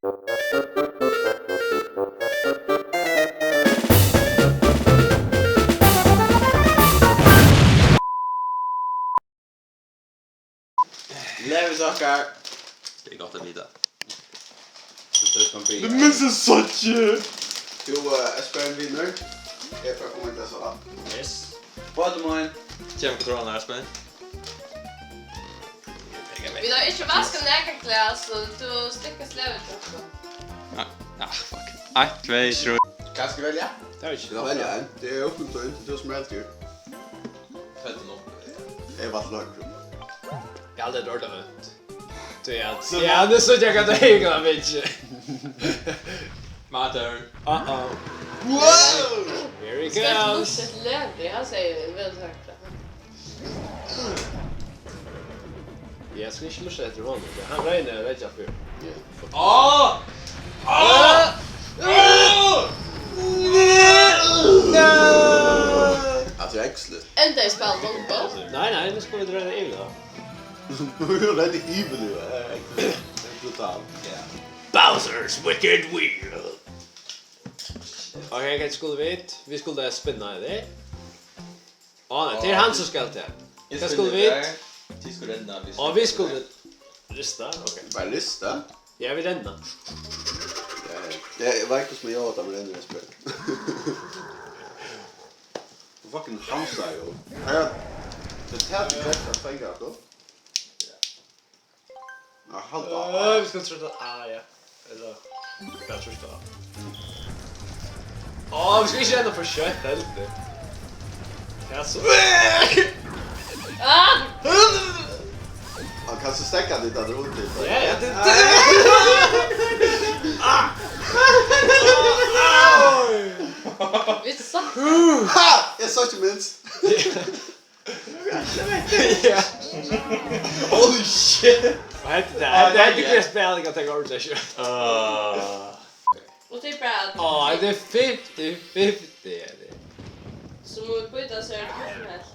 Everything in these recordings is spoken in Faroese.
Lever saker. Det är gott att vita. Det minns en Sochi! Jo, Espen vinner. Jag får komma inte så. Yes. Bademorgen. Kjem kontrollen her, Espen. Vi har ikke vasket negerklær, så du stikker slevet også. Fuck. 1, 2, 3. Hva skal jeg velge? Det er ikke Du kan velge en. Det er åpent og ikke du som er helt dyr. Fett nå. Jeg var lag. Jag har aldrig rört av det. Det är så jag kan ta egna bitch. My turn. Uh-oh. Wow! Here he Skal ikke goes. lusse et levd, han sier veldig høyt. Jag ska inte lussa efter honom. Han regnar och lägger för. Åh! Alltså jag är ängsligt. Enda i spil Donkey. Nej, nu ska vi dra det egna. Du är rädd i hiven nu. Det är brutalt. Bowser's Wicked Wheel. Okej, vad skulle vi skulle spinna det. Nej, det är han som ska det. Vad skulle vi? De skulle renna. Ja, vi skulle rista. Okej. Bara lista. Jag vill renna. Det verkar som jag åt med den spel. Fucking hamsa ju. Ja. Det tar ju rätt att fänga då. Ja, halva. Vi ska tro att ja. Eller jag tror det. Vi ska inte renna för kött helt. Det är så. Ah! Han kan så stäcka lite där runt lite. Ja, det. Vi sa. Ha! Jag sa inte minst. Ja. Holy shit. Vad heter det? Det är inte Chris Bell jag tänker ordet så. Och typ att Det är 50-50 är det. så må vi byta så är det som helst.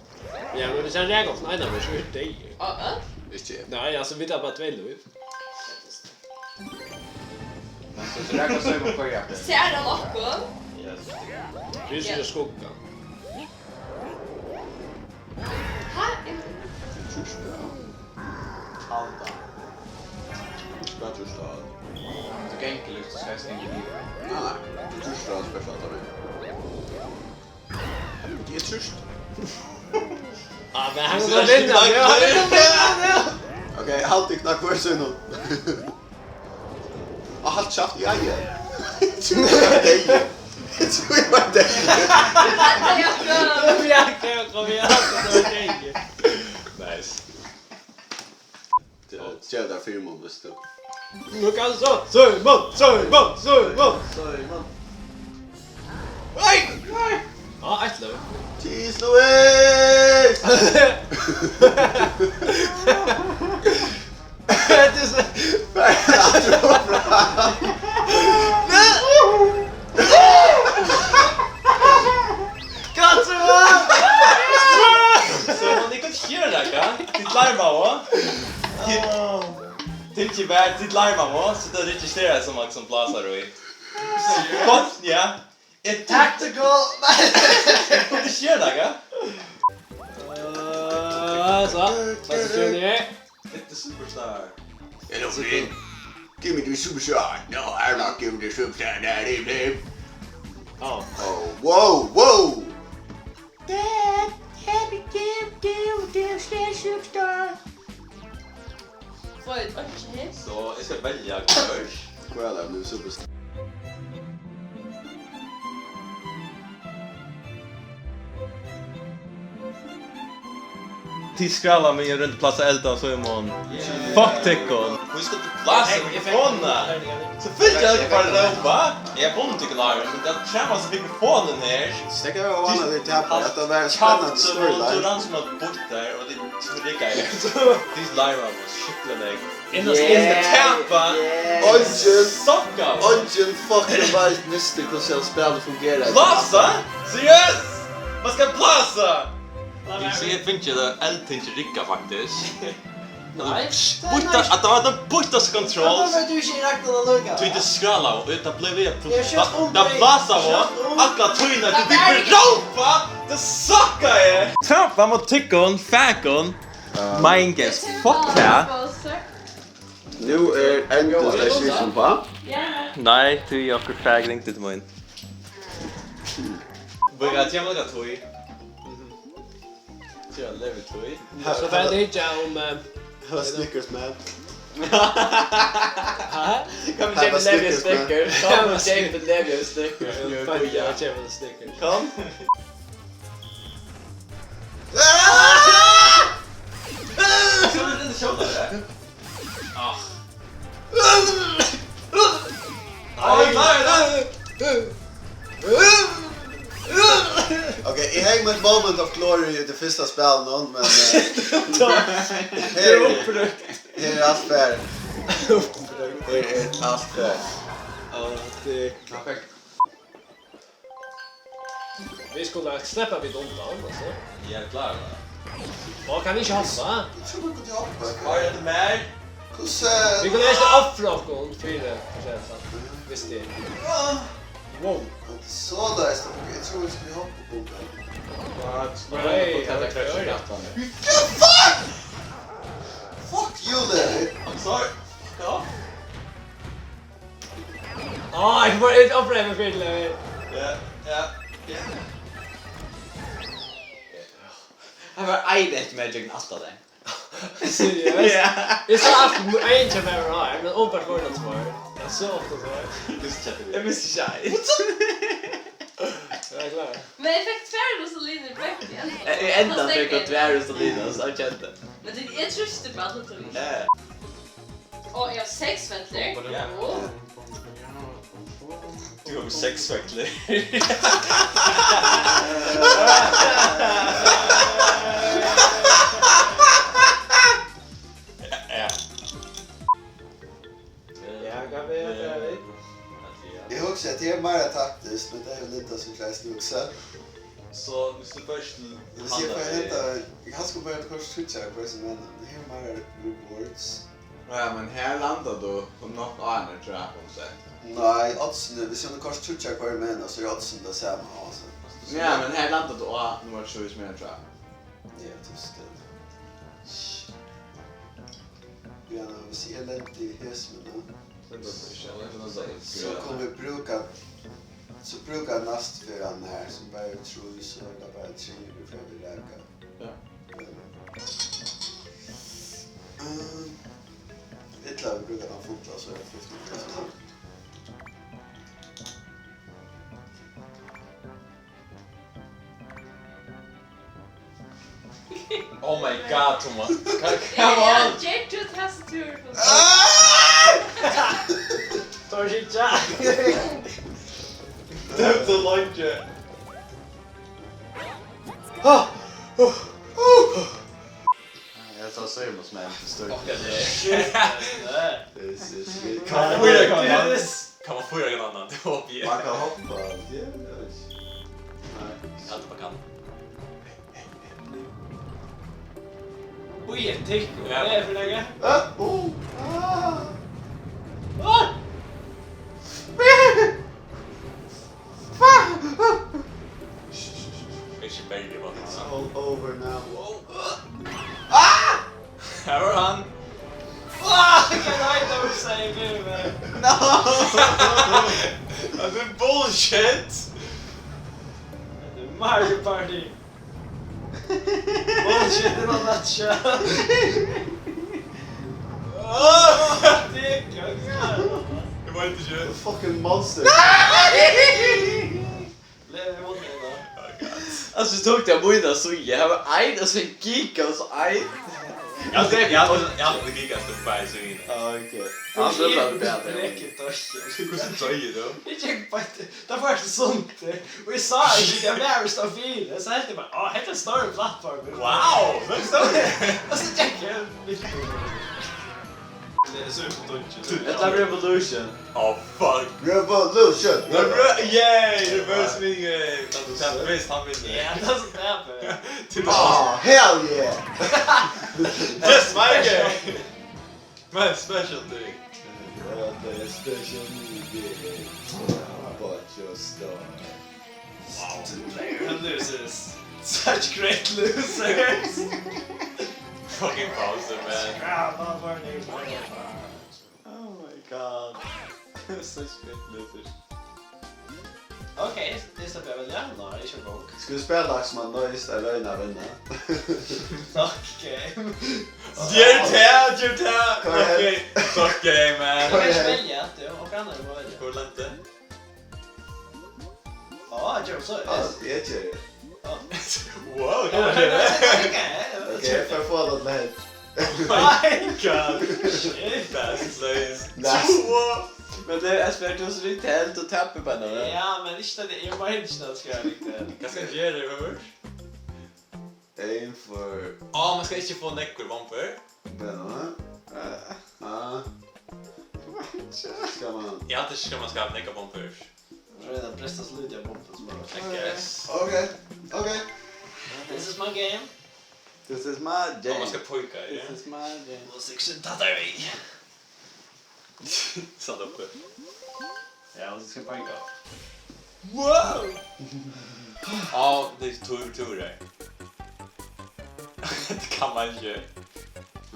Ja, men det känns jag också. Nej, men så är det. Inte. Nej, alltså vi tar bara tvällo. Så det räcker så jag på jag. Ser det något? Vi ska skugga. Alta. Vad tror du? Du kan inte lyfta så jag ska inte liva. Nej, du tror du att speciellt av mig. Det är trust. Men han går vinna. Okej, alltid knack för sig nu. Halt schaft jag igen. Det var det. Kom igen. Nice. Det är där filmen visst du. Nu kan så. Simon. Nej! Ett lov. Cheese Louise! Det är så. Så ni kan köra det kan. Ditt larma va? Tänk ju väl ditt larma va så det registrerar som man som blasar och i. Vad ja? Ett tactical. Du kör det kan? Så. Vad ska ni göra? It's the superstar. Hello, Flynn. Give me the superstar. No, I'm not giving the superstar that evening. Ja. Oh, whoa! Dad, happy give superstar. Får ett öppet. Så jag ska välja först. Kolla nu superstar. Tiskralla mig runt plats 11 så är man. Fuck tickon. Vi ska till platsen mikrofonen. Så fyllt jag inte bara det va? Jag får inte klara men det krävs mikrofonen här. Stäcker jag vana lite här på att det var en spännande Så storyline. den som har bort där och det spricker jag. Det är Lyra var skicklig. Endast Tappa. Socka. Ungen fucking varje visste hur jag spelar fungerar. Blåsa? Seriöst? Man ska blåsa! Jag finner inte det allting inte rikka faktiskt. Nej. Butta, att det var den buttas controls. Varför du inte räknar att lugga? Du inte skralla och det blev det Jag kör om det dig. blåsa var alla tyna du blir ropa det suckar är Trumpa mot tyckon fakon Minges fuck det Nu är inte station på. nej du jag för fagring till mig börjar jag med toy jag lever toy Så för det är om Snickers man. Kom och köp en Levi's sticker. Kom och köp en Levi's sticker. jag köper en sticker. kom ska du inte köra det Okej, jag hänger med ett moment of glory i det första spelet, men här är allt fair. Här är allt fair. Vi skulle släppa vid undan alltså. jag är klar Vad kan vi inte hoppa? Jag tror man kunde hoppa. har jag inte med Vi kan nästan offra oss 4%. Visst det. Wow. Så där står det. Jag tror vi skulle hoppa på den. Nej, Fuck you, Larry! I'm sorry ja jag får inte offra mig för det. ja Jag var ett med jag gnasta dig. Seriöst? Det är så att jag inte behöver ha men open för det svar. Jag så ofta så. Jag missar tjej. Jag är klar. Men effekt färd och så linjer direkt igen. Ända fick jag tvärus och Linus, jag kände. Men det är trist på att det tror jag. Ja. Och jag har 6 vänster. Ja. Du har 6 veckor. Jag har också att det är mer taktiskt, men det är väl inte så krävs det också. Så hvis du först Jag vill se för jag hämtar, jag ska börja ett kors switchar på det som händer. Det är mer rewards. Ja, men här landar du på något annat tror jag på något sätt. Nej, oddsen, hvis jag har kors switchar på det med så är oddsen det samma. Alltså. Ja, men här landar du nummer 7 mer tror jag. Ja, just det. Vi har elendig häsmen. Så kommer vi bruka nästföran här som bara tror så det bara 3 för vi räkar. Ja. Ett lag brukar de fota så är det 50%. Oh my god Thomas. Come on. Jack to tastatur. Tar sig tja. Det är så långt. Jag tar Simons med en stund. Kan man få en annan? Det var vi. Man kan hoppa. Allt man kan. Oj, ett tick. Vad är det för länge? Ikke veldig bra. All over now. Här var han. Kan jag inte säga nu men. Det är bullshit. Mario Party. Bullshit in a nutshell. Det var inte kul. Fucking monster. Lever mot mig då. Alltså så tog jag bojda så jag var en och så gick och så en. Jag hade gigat det bara så in. Okej. Han slutade med det. Hur ska du då? Jag gick på det var så sunt. Och jag sa att jag var så fin. Så helt bara, det är en större plattform. Wow! Det är så. Och så gick jag. Det är superdunkigt. Ett av Revolution. Oh fuck. Revolution! Yay! Reverse me game. Visst, han vinner. Yeah, it doesn't happen. Oh, hell yeah! That's my game. My specialty. The special movie. But your star. And losers. Such great losers. Fucking Bowser, man. Oh my god. Such great losers. Okej, det släpper jag väl gärna i Sherlock. Ska du spela som man nöjst eller öjna vinna? Okej. You're dead! Go ahead. Okay. Fuck game, man. Jag kanske välja att du och andra får välja. Går det inte? Ja, Joe, så. Ja, det är det. Wow, Ja, Okej, får jag få något lätt? my god. Shit, that's nice. Nice. Men det är svårt att riktigt helt och tappa på den. Ja, men inte det. Jag bara inte att ska jag riktigt. Jag ska ge dig först. Aim för... Ja, man ska inte få näckor vamper. Benna. Ska man... Jag alltid ska man ska ha näckor vamper. Redan presta slutja bomben som bara. Yes. Okej. This is my game. This is my Ja, game. man ska pojka i det. This is my game. Och section Tatari. Satt uppe. Ja, och så ska pojka. Wow! Ja, det är turer. Det kan man inte.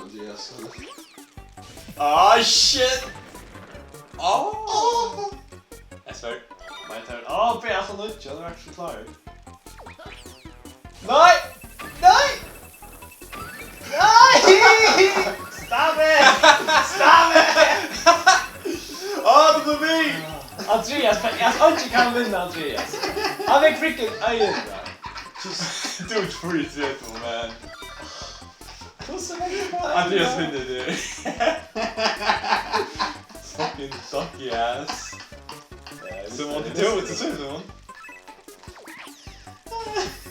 Andreas. Ah, shit! Oh! Jag svär. My turn. Åh, Bea från Nutcha, du är actually klar. Nej! Nej! Nej! Stop it! Stop it! Ah, det var mig! Andreas, jag inte kan vinna Andreas. Han är cricket, jag gör det. Don't freeze it, man. Andreas vinner det. Fucking sucky ass. Simon, det tog inte Simon.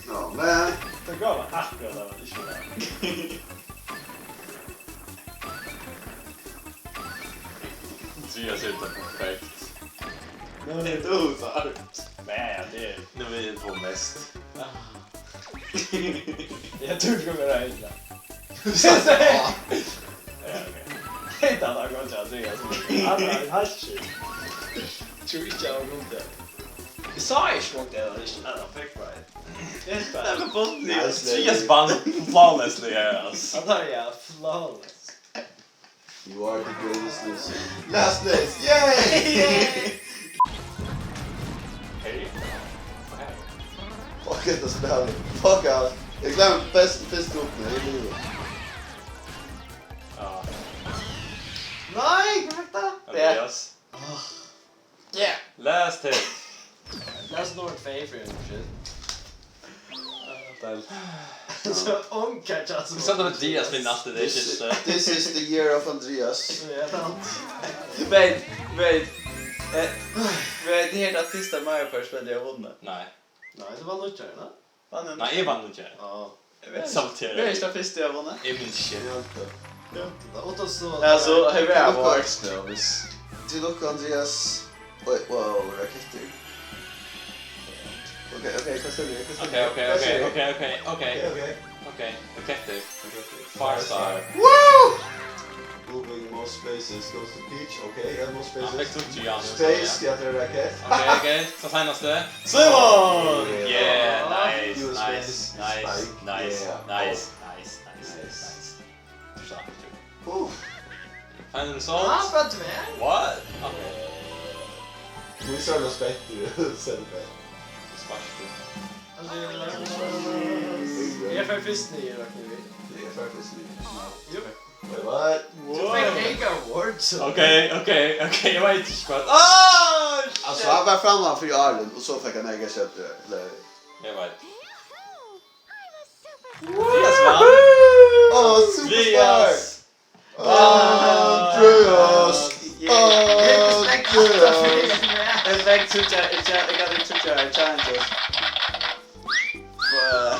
No, man. Det gav man akkurat av att det kör. Andreas är inte perfekt. Det är dosar. Nej, det är... Nu är vi två mest. Jag tror det kommer att hända. Inte att han går till Andreas. Han har en haschig. Tror inte jag har gått det. Jag sa ju svårt det, han fick right. Det är Nej, men på Andreas vann flawlessly här, alltså. Han tar jag flawless. You are the greatest loser. Last place, yay! Hej. Fuck inte spela. Fuck out. Jag glömde bäst upp i livet. Ja. Nej, vänta! Andreas. Yeah. Last hit. That's not favorite and shit. Well. Så ångkart alltså. Vi satt med Andreas vid natten, det är shit. This is the year of Andreas. Wait. Det är helt sista Mario Kart jag vunnit. Nej. Nej, det var Nutcha, eller? Vann en... Nej, jag vann inte. Ja. Jag vet inte. Saboterar. Det är det första jag vunnit. Jag minns shit. Och då så... Alltså, hur är jag varit? Du look Andreas. Wait, wow, raketter. Okej, vad säger du? Okej. Raketter. Farstar. Woo! Moving more spaces goes to Peach. Okej, more Han spaces. fick upp till Janus. Space, jag tar raket. Okej. Så senaste. Simon! Yeah, nice. Final result? Ah, för att vem? What? Okay. We start us back to celebrate. Jag får först nio då, kan vi. Det är faktiskt Jo. Wait, what? Du fick Ega Awards. Okej, jag var inte spart. Alltså han var framme för Arlen och så fick han äga köpt det. Jag vet. Åh, superstar! Andreas! Andreas! Andreas! En väg tror jag är challenges. Yeah.